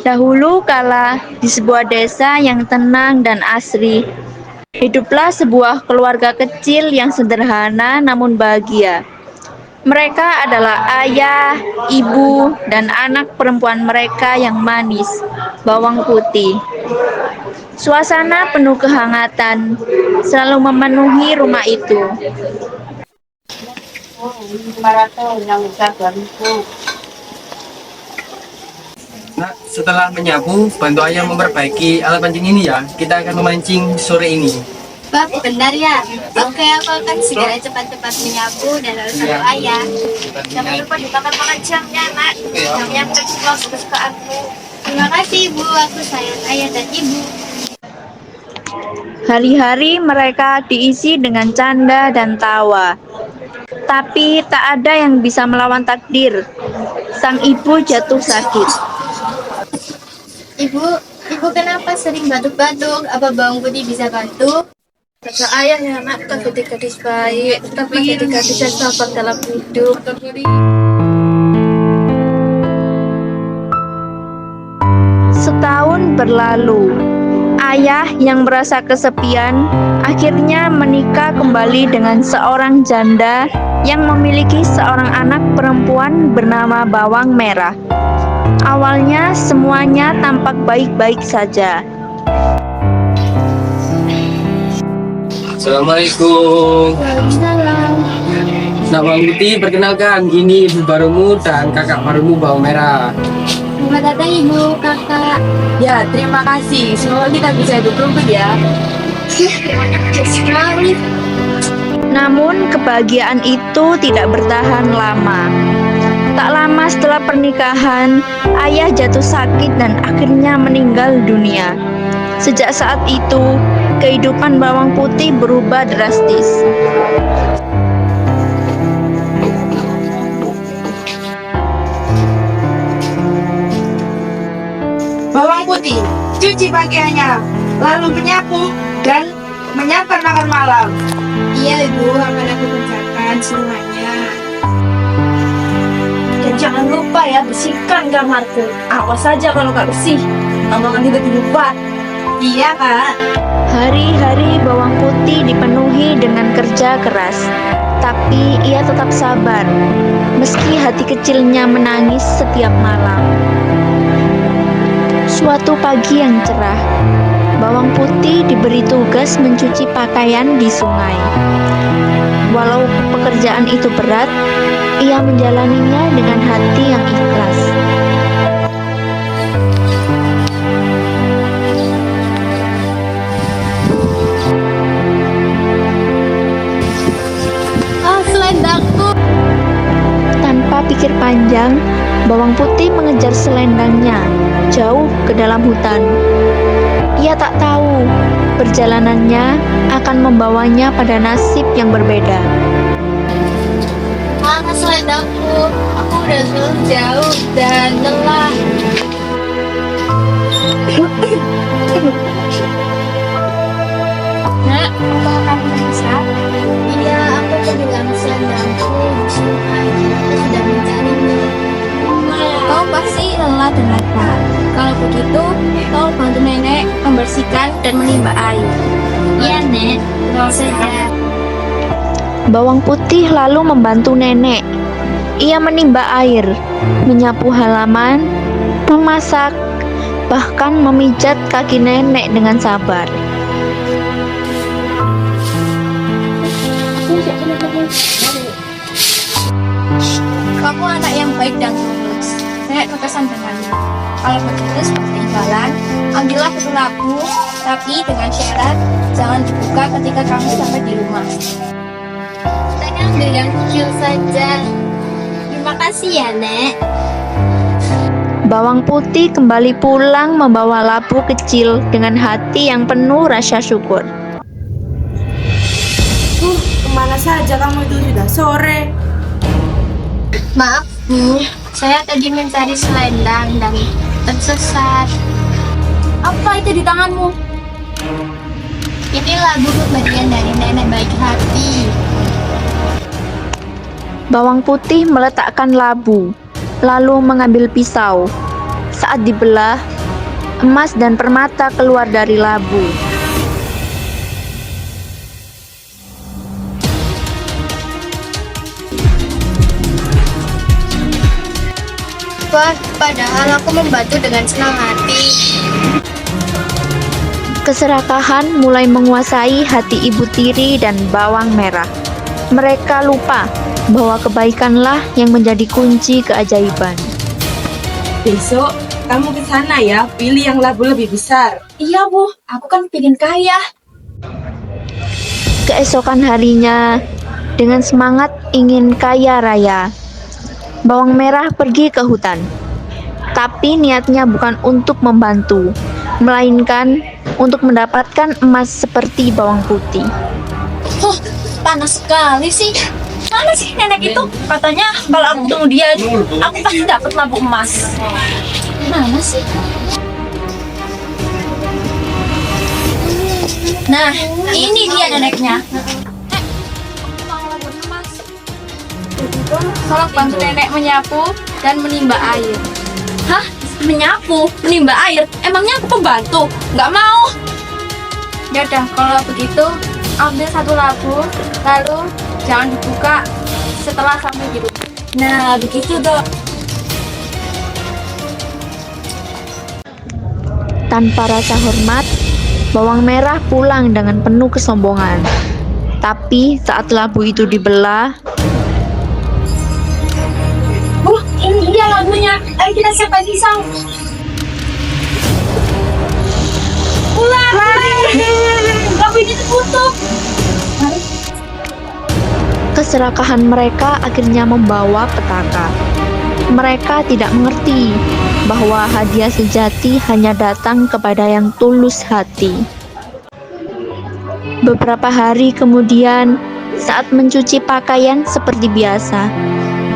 Dahulu kala, di sebuah desa yang tenang dan asri, hiduplah sebuah keluarga kecil yang sederhana namun bahagia. Mereka adalah ayah, ibu, dan anak perempuan mereka yang manis, bawang putih. Suasana penuh kehangatan selalu memenuhi rumah itu. Nah, setelah menyapu, bantu ayah memperbaiki alat pancing ini ya. Kita akan memancing sore ini. Bab, benar ya? Oke, aku akan segera cepat-cepat menyapu dan lalu sama ayah. Jangan lupa dibakar makan siangnya, nak. Yang kesukaan kesukaanmu. Terima kasih, Ibu. Aku sayang ayah dan ibu. Hari-hari mereka diisi dengan canda dan tawa. Tapi tak ada yang bisa melawan takdir. Sang ibu jatuh sakit. Ibu kenapa sering batuk-batuk? Apa bawang putih bisa bantu? Kata ayah ya nak, kau jadi gadis baik, tapi jadi gadis yang sabar dalam hidup. Setahun berlalu. Ayah yang merasa kesepian akhirnya menikah kembali dengan seorang janda yang memiliki seorang anak perempuan bernama Bawang Merah. Awalnya semuanya tampak baik-baik saja. Assalamualaikum. Waalaikumsalam. Nah, Bawang Putih, perkenalkan, ini ibu barumu dan kakak barumu Bawang Merah. Selamat datang, Ibu, Kakak. Ya, terima kasih. Semoga kita bisa hidup rukun ya. Sekali. Namun kebahagiaan itu tidak bertahan lama. Tak lama setelah pernikahan, ayah jatuh sakit dan akhirnya meninggal dunia. Sejak saat itu, kehidupan Bawang Putih berubah drastis. Bawang putih, cuci pakaiannya, lalu menyapu dan menyiapkan makan malam. Iya, Ibu, akan aku kerjakan semuanya. Dan jangan lupa ya, bersihkan kamarku. Awas saja kalau nggak bersih, omongan tidak dilupa. Iya, Kak. Hari-hari Bawang Putih dipenuhi dengan kerja keras, tapi ia tetap sabar, meski hati kecilnya menangis setiap malam. Suatu pagi yang cerah, Bawang Putih diberi tugas mencuci pakaian di sungai. Walau pekerjaan itu berat, ia menjalaninya dengan hati yang ikhlas. Oh, selendangku. Tanpa pikir panjang, Bawang Putih mengejar selendangnya jauh ke dalam hutan. Ia tak tahu perjalanannya akan membawanya pada nasib yang berbeda. Mana selendangku? Aku udah jauh dan lelah. Nak, apa kamu bisa? Iya, aku kehilangan selendangku di sungai. Aku sudah mencarinya. Kau pasti lelah dan lapar. Kalau begitu, kau bantu nenek membersihkan dan menimba air. Iya, Nek. Kau saja. Bawang Putih lalu membantu nenek. Ia menimba air, menyapu halaman, memasak, bahkan memijat kaki nenek dengan sabar. Kamu anak yang baik dan tulus. Nenek berkesan denganmu. Kalau begitu seperti imbalan, ambillah ketulaku, tapi dengan syarat jangan dibuka ketika kamu sampai di rumah. Saya ambil yang kecil saja. Terima kasih ya, Nek. Bawang Putih kembali pulang membawa labu kecil dengan hati yang penuh rasa syukur. Kemana saja kamu itu, sudah sore. Maaf, Bu. Saya tadi mencari selendang dan tersesat. Apa itu di tanganmu? Ini lagu bagian dari nenek baik hati. Bawang Putih meletakkan labu, lalu mengambil pisau. Saat dibelah, emas dan permata keluar dari labu. Wah, padahal aku membantu dengan senang hati. Keserakahan mulai menguasai hati Ibu Tiri dan Bawang Merah. Mereka lupa bahwa kebaikanlah yang menjadi kunci keajaiban. Besok kamu ke sana ya, pilih yang labu lebih besar. Iya, Bu. Aku kan pengen kaya. Keesokan harinya, dengan semangat ingin kaya raya, Bawang Merah pergi ke hutan. Tapi niatnya bukan untuk membantu, melainkan untuk mendapatkan emas seperti bawang putih. Oh, panas sekali sih. Mana sih nenek itu? Katanya kalau aku tunggu dia, aku pasti dapat labu emas. Mana sih? Nah, ini dia neneknya. Tolong bantu nenek menyapu dan menimba air. Hah? Menyapu? Menimba air? Emangnya aku pembantu? Nggak mau. Ya udah, kalau begitu ambil satu labu, lalu jangan dibuka setelah sampai di rumah. Nah, begitu dong. Tanpa rasa hormat, Bawang Merah pulang dengan penuh kesombongan. Tapi saat labu itu dibelah, Ini dia labunya. Ayo kita siapkan pisau. Ular! Labu ini tertutup. keserakahan mereka akhirnya membawa petaka. Mereka tidak mengerti bahwa hadiah sejati hanya datang kepada yang tulus hati. Beberapa hari kemudian, saat mencuci pakaian seperti biasa,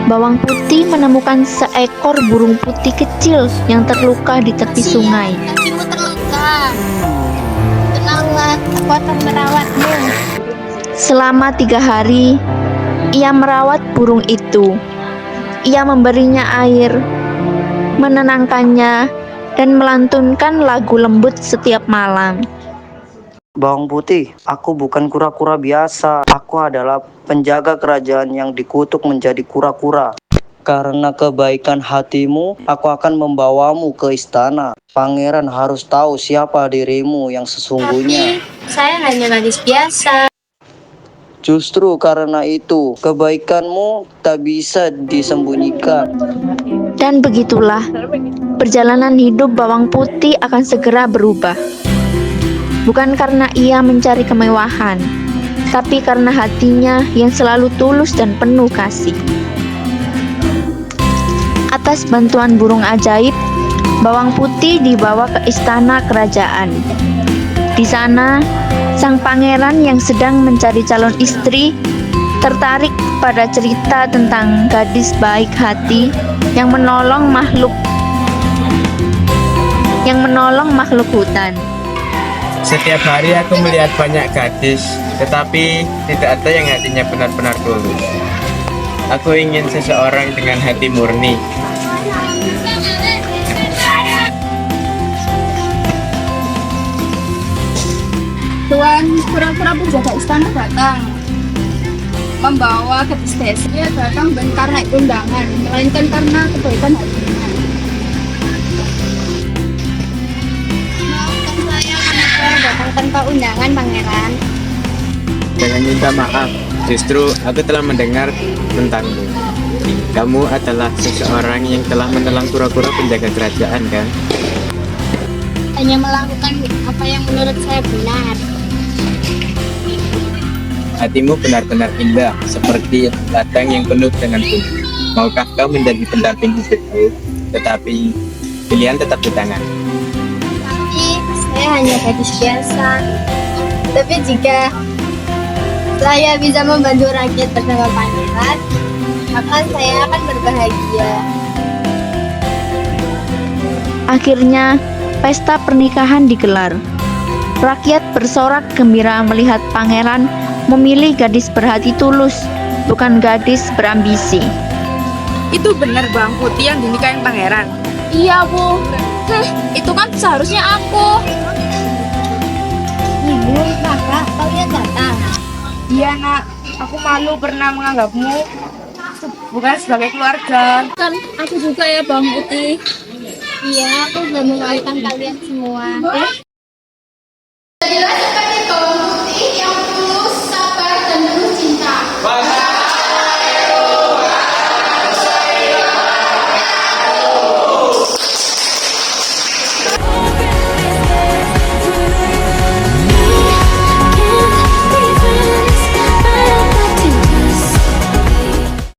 Bawang Putih menemukan seekor burung putih kecil yang terluka di tepi sungai. Kakimu terluka. Tenanglah, aku akan merawatmu. Selama 3 hari, ia merawat burung itu. Ia memberinya air, menenangkannya, dan melantunkan lagu lembut setiap malam. Bawang Putih, aku bukan kura-kura biasa. Aku adalah penjaga kerajaan yang dikutuk menjadi kura-kura. Karena kebaikan hatimu, aku akan membawamu ke istana. Pangeran harus tahu siapa dirimu yang sesungguhnya. Saya hanya gadis biasa. Justru karena itu, kebaikanmu tak bisa disembunyikan. Dan begitulah, perjalanan hidup Bawang Putih akan segera berubah. Bukan karena ia mencari kemewahan, tapi karena hatinya yang selalu tulus dan penuh kasih. Atas bantuan burung ajaib, Bawang Putih dibawa ke istana kerajaan. Di sana, sang pangeran yang sedang mencari calon istri tertarik pada cerita tentang gadis baik hati yang menolong makhluk hutan. Setiap hari aku melihat banyak gadis, tetapi tidak ada yang hatinya benar-benar tulus. Aku ingin seseorang dengan hati murni. Tuan pura-pura penjaga istana datang membawa gadis desa. Dia datang bukan karena undangan, melainkan karena kebaikan hatinya. Maafkan saya karena saya datang tanpa undangan, pangeran. Jangan minta maaf, justru aku telah mendengar tentangmu. Kamu adalah seseorang yang telah menelan kura-kura penjaga kerajaan, kan? Hanya melakukan apa yang menurut saya benar. Hatimu benar-benar indah, seperti ladang yang penuh dengan bunga. Maukah kau menjadi pendamping hidupku? Tetapi pilihan tetap di tangan. Tapi saya hanya gadis biasa. Tapi jika saya bisa membantu rakyat bersama pangeran, maka saya akan berbahagia. Akhirnya, pesta pernikahan digelar. Rakyat bersorak gembira melihat pangeran memilih gadis berhati tulus, bukan gadis berambisi. Itu benar Bawang Putih yang dinikahin pangeran. Iya, Bu. Itu kan seharusnya aku. Ibu, kakak, kalian datang. Iya nak, aku malu pernah menganggapmu bukan sebagai keluarga. Kan aku juga ya Bang Putih. Iya, aku sudah memaafkan kalian semua.